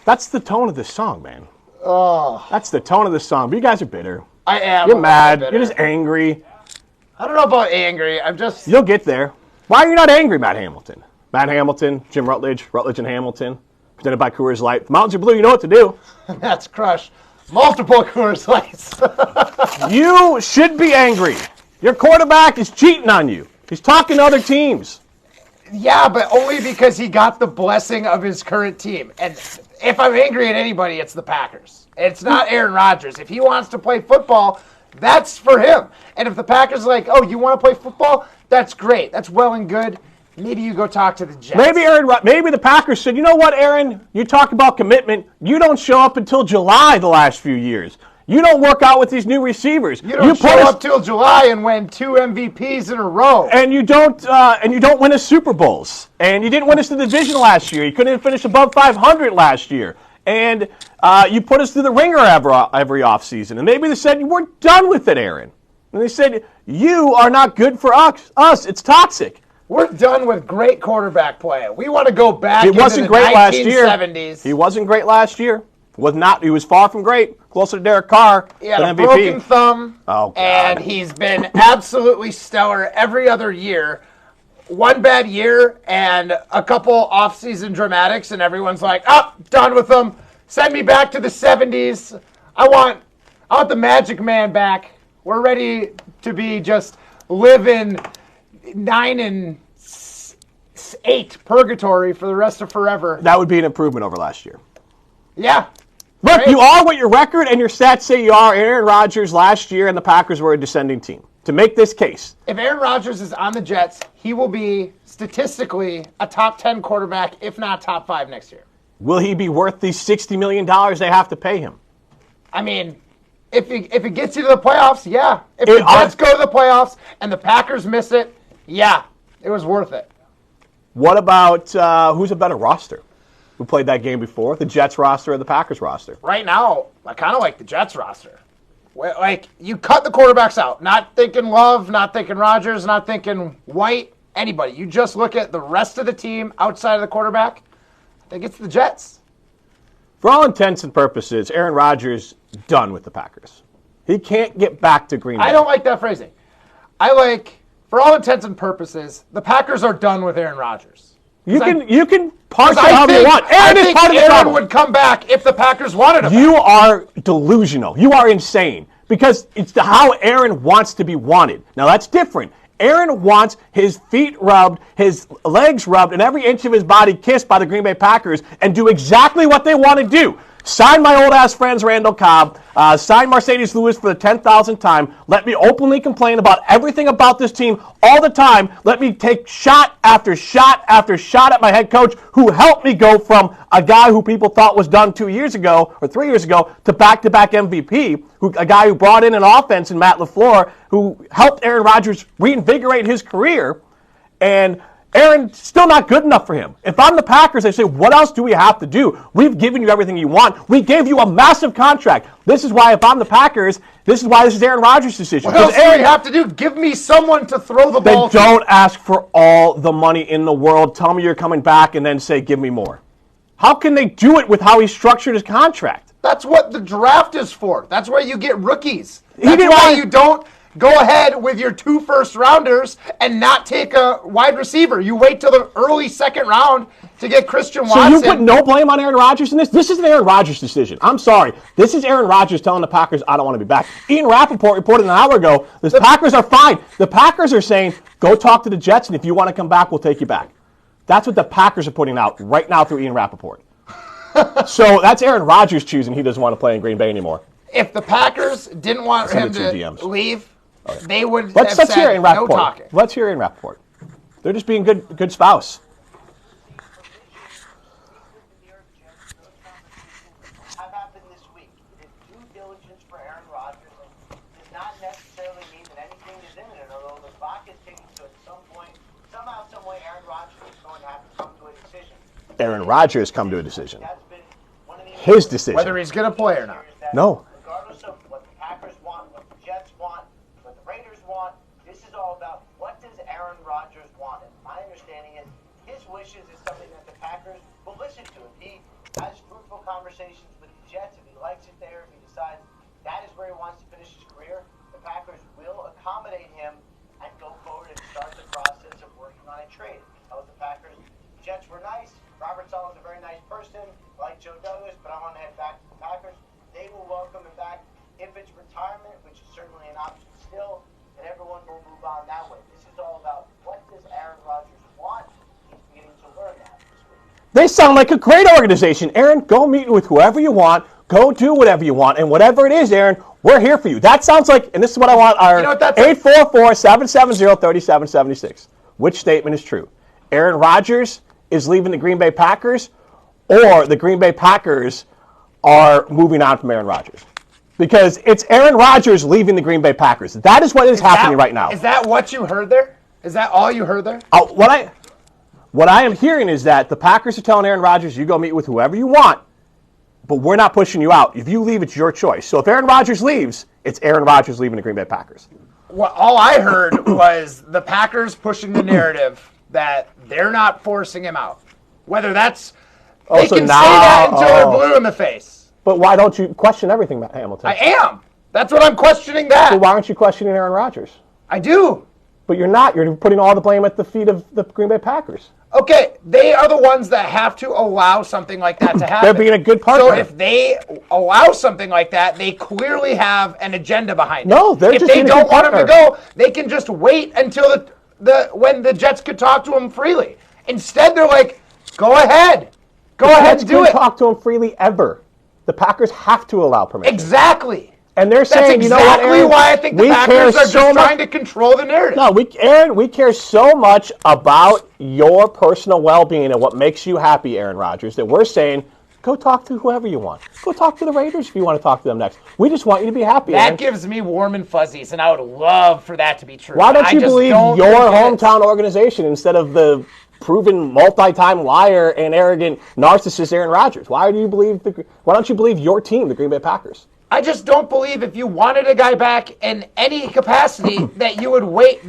That's the tone of this song, man. Oh. That's the tone of the song. But you guys are bitter. I am. You're mad. You're just angry. I don't know about angry. I'm just... You'll get there. Why are you not angry, Matt Hamilton? Matt Hamilton, Jim Rutledge, Rutledge and Hamilton, presented by Coors Light. The mountains are blue. You know what to do. That's Crush. Multiple Coors Lights. You should be angry. Your quarterback is cheating on you. He's talking to other teams. Yeah, but only because he got the blessing of his current team. And if I'm angry at anybody, it's the Packers. It's not Aaron Rodgers. If he wants to play football, that's for him. And if the Packers are like, oh, you want to play football? That's great. That's well and good. Maybe you go talk to the Jets. Maybe the Packers said, you know what, Aaron? You talk about commitment. You don't show up until July the last few years. You don't work out with these new receivers. You don't show up till July and win 2 MVPs in a row. And you don't win us Super Bowls. And you didn't win us the division last year. You couldn't finish above 500 last year. And you put us through the ringer every offseason. And maybe they said, we're done with it, Aaron. And they said, you are not good for us. It's toxic. We're done with great quarterback play. We want to go back into the 1970s. He wasn't great last year. He was far from great. Closer to Derek Carr. He had a broken thumb. Oh, God. And he's been absolutely stellar every other year. One bad year and a couple off-season dramatics, and everyone's like, done with him. Send me back to the 70s. I want the Magic Man back. We're ready to be just living 9 and 8 purgatory for the rest of forever. That would be an improvement over last year. Yeah. Look, right? You are what your record and your stats say you are. Aaron Rodgers last year and the Packers were a descending team. To make this case. If Aaron Rodgers is on the Jets, he will be statistically a top 10 quarterback, if not top 5 next year. Will he be worth the $60 million they have to pay him? I mean, if it gets you to the playoffs, yeah. If the Jets go to the playoffs and the Packers miss it, yeah, it was worth it. What about who's a better roster? Who played that game before? The Jets roster or the Packers roster? Right now, I kind of like the Jets roster. Like, you cut the quarterbacks out. Not thinking Love, not thinking Rodgers, not thinking White, anybody. You just look at the rest of the team outside of the quarterback. I think it's the Jets. For all intents and purposes, Aaron Rodgers done with the Packers. He can't get back to Green Bay. I don't like that phrasing. I like, for all intents and purposes, the Packers are done with Aaron Rodgers. You can parse it however you want. Aaron is part of the problem. Aaron would come back if the Packers wanted him. You are delusional. You are insane. Because it's how Aaron wants to be wanted. Now, that's different. Aaron wants his feet rubbed, his legs rubbed, and every inch of his body kissed by the Green Bay Packers and do exactly what they want to do. Sign my old-ass friends Randall Cobb. Sign Mercedes Lewis for the 10,000th time. Let me openly complain about everything about this team all the time. Let me take shot after shot after shot at my head coach who helped me go from a guy who people thought was done 2 years ago or 3 years ago to back-to-back MVP, a guy who brought in an offense in Matt LaFleur, who helped Aaron Rodgers reinvigorate his career. And Aaron's still not good enough for him. If I'm the Packers, I say, what else do we have to do? We've given you everything you want. We gave you a massive contract. This is why, if I'm the Packers, this is Aaron Rodgers' decision. What else do we have to do? Give me someone to throw the ball to. Don't ask for all the money in the world. Tell me you're coming back and then say, give me more. How can they do it with how he structured his contract? That's what the draft is for. That's where you get rookies. That's why you don't go ahead with your 2 first-rounders and not take a wide receiver. You wait till the early second round to get Christian Watson. So you put no blame on Aaron Rodgers in this? This is an Aaron Rodgers decision. I'm sorry. This is Aaron Rodgers telling the Packers, I don't want to be back. Ian Rappaport reported an hour ago, the Packers are fine. The Packers are saying, go talk to the Jets, and if you want to come back, we'll take you back. That's what the Packers are putting out right now through Ian Rappaport. So that's Aaron Rodgers choosing he doesn't want to play in Green Bay anymore. If the Packers didn't want him to leave, they would Let's have hear said Ian no Rappaport. talking. Let's hear Ian Rappaport. They're just being good spouse. Have happened this week. It is due diligence for Aaron Rodgers and does not necessarily mean that anything is imminent, although the clock is ticking, so at some point, somehow, some way, Aaron Rodgers is going to have to come to a decision. Aaron Rodgers come to a decision. That's been one of the His decision. Whether he's going to play or not. No. Regardless of what the Packers want, what the Jets want, what the Raiders want, this is all about what does Aaron Rodgers want. And my understanding is his wishes is something that the Packers will listen to. If he has fruitful conversations with the Jets. If he likes it there, if he decides that is where he wants to finish his career, the Packers will accommodate him and go forward and start the process of working on a trade. Tell the Packers, the Jets were nice. Robert Sala's a very nice person, like Joe Douglas, but I want to head back to the Packers. They will welcome him back. If it's retirement, which is certainly an option still, then everyone will move on that way. This is all about what does Aaron Rodgers want. He's beginning to learn that this week. They sound like a great organization. Aaron, go meet with whoever you want. Go do whatever you want. And whatever it is, Aaron, we're here for you. That sounds like, and this is what I want, our 844-770-3776. Which statement is true? Aaron Rodgers is leaving the Green Bay Packers, or the Green Bay Packers are moving on from Aaron Rodgers? Because it's Aaron Rodgers leaving the Green Bay Packers. That is what is happening right now. Is that what you heard there? Is that all you heard there? What I am hearing is that the Packers are telling Aaron Rodgers, you go meet with whoever you want, but we're not pushing you out. If you leave, it's your choice. So if Aaron Rodgers leaves, it's Aaron Rodgers leaving the Green Bay Packers. Well, all I heard was the Packers pushing the narrative that they're not forcing him out. Whether that's... They can say that until they're blue in the face. But why don't you question everything, Matt Hamilton? I am. That's what I'm questioning that. So why aren't you questioning Aaron Rodgers? I do. But you're not. You're putting all the blame at the feet of the Green Bay Packers. Okay, they are the ones that have to allow something like that to happen. They're being a good partner. So if they allow something like that, they clearly have an agenda behind it. No, they're if just they being a don't good want him to partner. go, they can just wait until when the Jets could talk to him freely. Instead, they're like, go ahead. Go ahead and do it. Talk to him freely ever. The Packers have to allow permission. Exactly. And they're saying, That's you know what, exactly Aaron? why I think the Packers are just trying to control the narrative. No, Aaron, we care so much about your personal well-being and what makes you happy, Aaron Rodgers, that we're saying, go talk to whoever you want. Go talk to the Raiders if you want to talk to them next. We just want you to be happy, That Aaron. gives me warm and fuzzies, and I would love for that to be true. Why don't you believe your hometown organization instead of the proven multi-time liar and arrogant narcissist Aaron Rodgers? Why don't you believe your team, the Green Bay Packers? I just don't believe if you wanted a guy back in any capacity that you wouldn't wait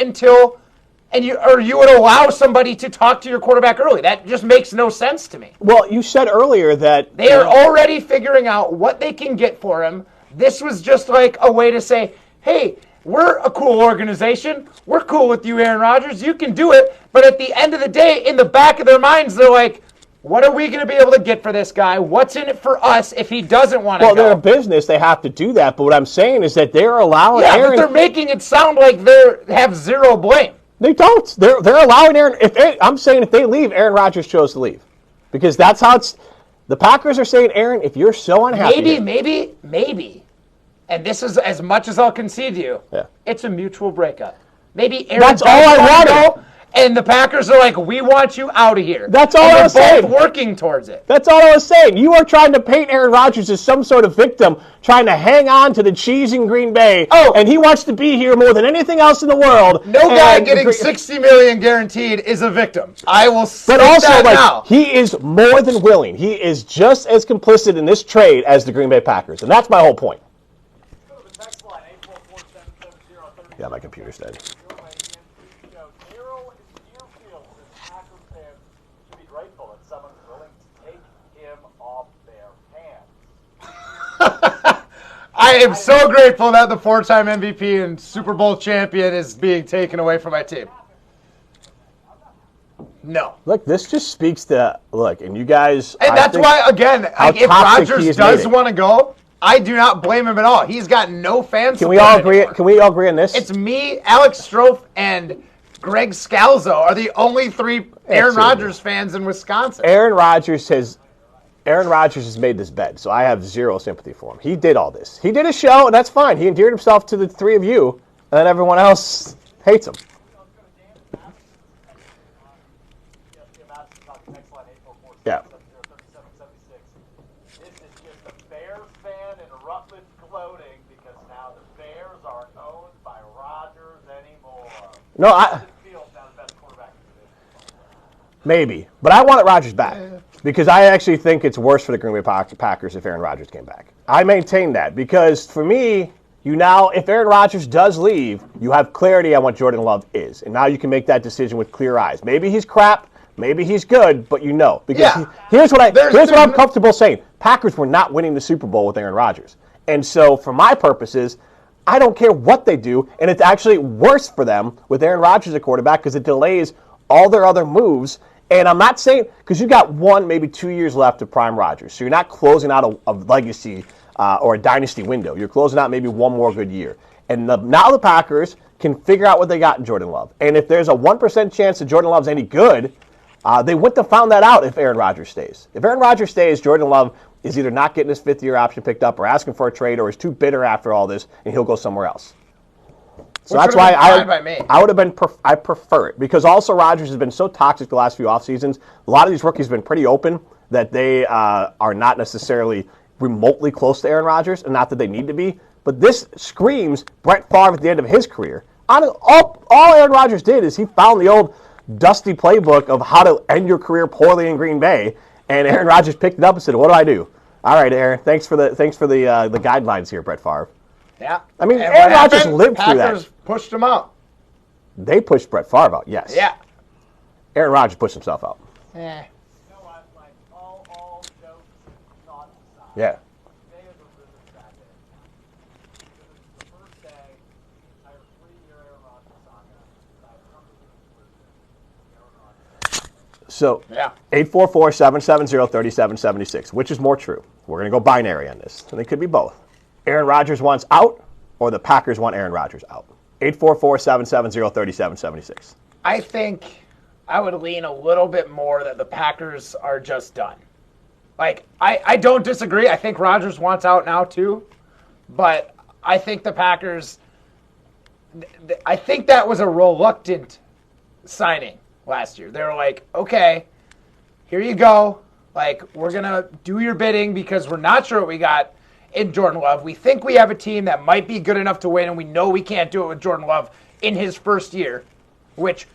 until you would allow somebody to talk to your quarterback early. That just makes no sense to me. Well, you said earlier that they are already figuring out what they can get for him. This was just like a way to say, hey, we're a cool organization. We're cool with you, Aaron Rodgers. You can do it. But at the end of the day, in the back of their minds, they're like, what are we going to be able to get for this guy? What's in it for us if he doesn't want to go? Well, they're a business. They have to do that. But what I'm saying is that they're allowing Aaron... Yeah, but they're making it sound like they have zero blame. They don't. They're allowing Aaron... I'm saying if they leave, Aaron Rodgers chose to leave. Because that's how it's... The Packers are saying, Aaron, if you're so unhappy... Maybe. And this is as much as I'll concede to you. Yeah. It's a mutual breakup. Maybe Aaron... That's all I wanted. And the Packers are like, we want you out of here. That's all I was saying. They're both working towards it. That's all I was saying. You are trying to paint Aaron Rodgers as some sort of victim, trying to hang on to the cheese in Green Bay. Oh. And he wants to be here more than anything else in the world. No guy getting $60 million guaranteed is a victim. I will say that now. He is more than willing. He is just as complicit in this trade as the Green Bay Packers. And that's my whole point. Yeah, my computer's dead. I am so grateful that the four-time MVP and Super Bowl champion is being taken away from my team. No. Look, this just speaks to, and you guys... And that's why, again, if Rodgers does want to go, I do not blame him at all. He's got no fans. Can we all agree on this? It's me, Alex Strofe, and Greg Scalzo are the only three Aaron Rodgers fans in Wisconsin. Aaron Rodgers has made this bed, so I have zero sympathy for him. He did all this. He did a show, and that's fine. He endeared himself to the three of you, and then everyone else hates him. Yeah. This is just a Bears fan in Rutledge gloating because now the Bears aren't owned by Rodgers anymore. No, maybe, but I wanted Rodgers back. Because I actually think it's worse for the Green Bay Packers if Aaron Rodgers came back. I maintain that because for me, if Aaron Rodgers does leave, you have clarity on what Jordan Love is. And now you can make that decision with clear eyes. Maybe he's crap. Maybe he's good, but because Yeah. here's what There's I'm comfortable saying. Packers were not winning the Super Bowl with Aaron Rodgers. And so for my purposes, I don't care what they do, and it's actually worse for them with Aaron Rodgers as a quarterback because it delays all their other moves. And I'm not saying, because you got 1, maybe 2 years left of prime Rodgers, so you're not closing out a legacy or a dynasty window. You're closing out maybe one more good year. And now the Packers can figure out what they got in Jordan Love. And if there's a 1% chance that Jordan Love's any good, they wouldn't have found that out if Aaron Rodgers stays. If Aaron Rodgers stays, Jordan Love is either not getting his 5th-year option picked up or asking for a trade or is too bitter after all this, and he'll go somewhere else. So that's why I prefer it. Because also Rodgers has been so toxic the last few off seasons. A lot of these rookies have been pretty open that they are not necessarily remotely close to Aaron Rodgers, and not that they need to be. But this screams Brett Favre at the end of his career. All Aaron Rodgers did is he found the old dusty playbook of how to end your career poorly in Green Bay, and Aaron Rodgers picked it up and said, "What do I do?" All right, Aaron. Thanks for the guidelines here, Brett Favre. Yeah. I mean, And Aaron what Rodgers happened? lived through that. Packers pushed him out. They pushed Brett Favre out, yes. Yeah. Aaron Rodgers pushed himself out. Eh. You know what? Like all jokes and thoughts aside. Yeah. They are the losers that day. Because it's the first day, the entire 3-year Aaron Rodgers saga, that I've come to the conclusion Aaron Rodgers. So, Yeah. 844-770-3776. Which is more true? We're going to go binary on this. And it could be both. Aaron Rodgers wants out, or the Packers want Aaron Rodgers out. 844-770-3776. I think I would lean a little bit more that the Packers are just done. Like, I don't disagree. I think Rodgers wants out now too. But I think the Packers, I think that was a reluctant signing last year. They were like, okay, here you go. Like, we're going to do your bidding because we're not sure what we got in Jordan Love. We think we have a team that might be good enough to win, and we know we can't do it with Jordan Love in his first year, which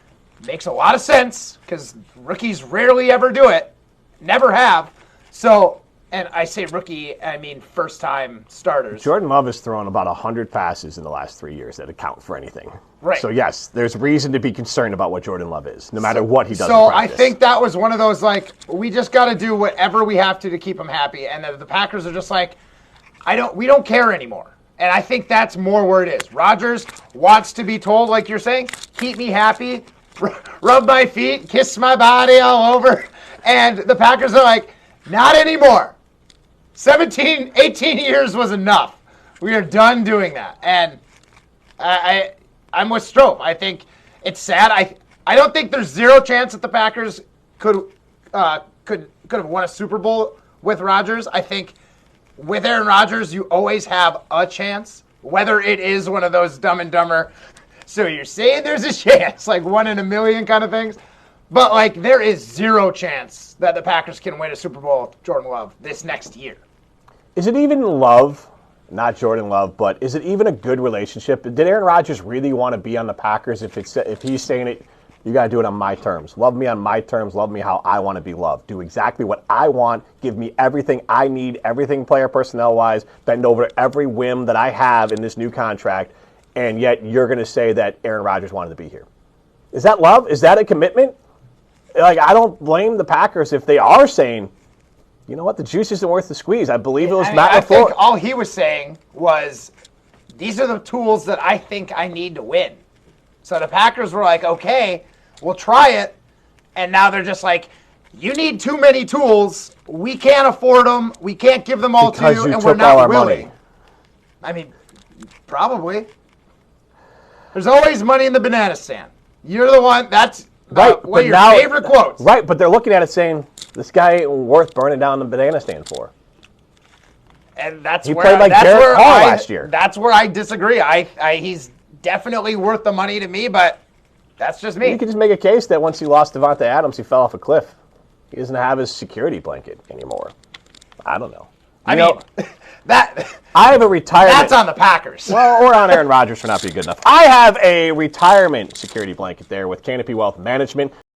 makes a lot of sense because rookies rarely ever do it, never have. So, and I say rookie, I mean first-time starters. Jordan Love has thrown about 100 passes in the last 3 years that account for anything. Right. So, yes, there's reason to be concerned about what Jordan Love is, no matter what he does So in I practice. think that was one of those, like, we just got to do whatever we have to keep him happy. And the Packers are just like, we don't care anymore. And I think that's more where it is. Rodgers wants to be told, like you're saying, keep me happy, rub my feet, kiss my body all over. And the Packers are like, not anymore. 17, 18 years was enough. We are done doing that. And I'm with Strope. I think it's sad. I don't think there's zero chance that the Packers could have won a Super Bowl with Rodgers. I think with Aaron Rodgers, you always have a chance, whether it is one of those Dumb and Dumber. So you're saying there's a chance, like 1 in a million kind of things. But, like, there is zero chance that the Packers can win a Super Bowl with Jordan Love this next year. Is it even Love, not Jordan Love, but is it even a good relationship? Did Aaron Rodgers really want to be on the Packers if he's saying it, you got to do it on my terms. Love me on my terms. Love me how I want to be loved. Do exactly what I want. Give me everything I need, everything player personnel-wise. Bend over to every whim that I have in this new contract. And yet you're going to say that Aaron Rodgers wanted to be here. Is that love? Is that a commitment? Like, I don't blame the Packers if they are saying, you know what, the juice isn't worth the squeeze. I believe it was Matt LaFleur. I think all he was saying was, these are the tools that I think I need to win. So the Packers were like, okay, we'll try it. And now they're just like, you need too many tools. We can't afford them. We can't give them all Because to you, you and we're took all not our willing. money. I mean, probably. There's always money in the banana stand. You're the one, that's Right, one of your now, favorite quotes. Right, but they're looking at it saying, this guy ain't worth burning down the banana stand for. And that's He where played like that's Derek where Carr last year. That's where I disagree. He's definitely worth the money to me, but that's just me. You could just make a case that once he lost Devontae Adams, he fell off a cliff. He doesn't have his security blanket anymore. I don't know. I mean, that I have a retirement. that's on the Packers. Well, or on Aaron Rodgers for not being good enough. I have a retirement security blanket there with Canopy Wealth Management.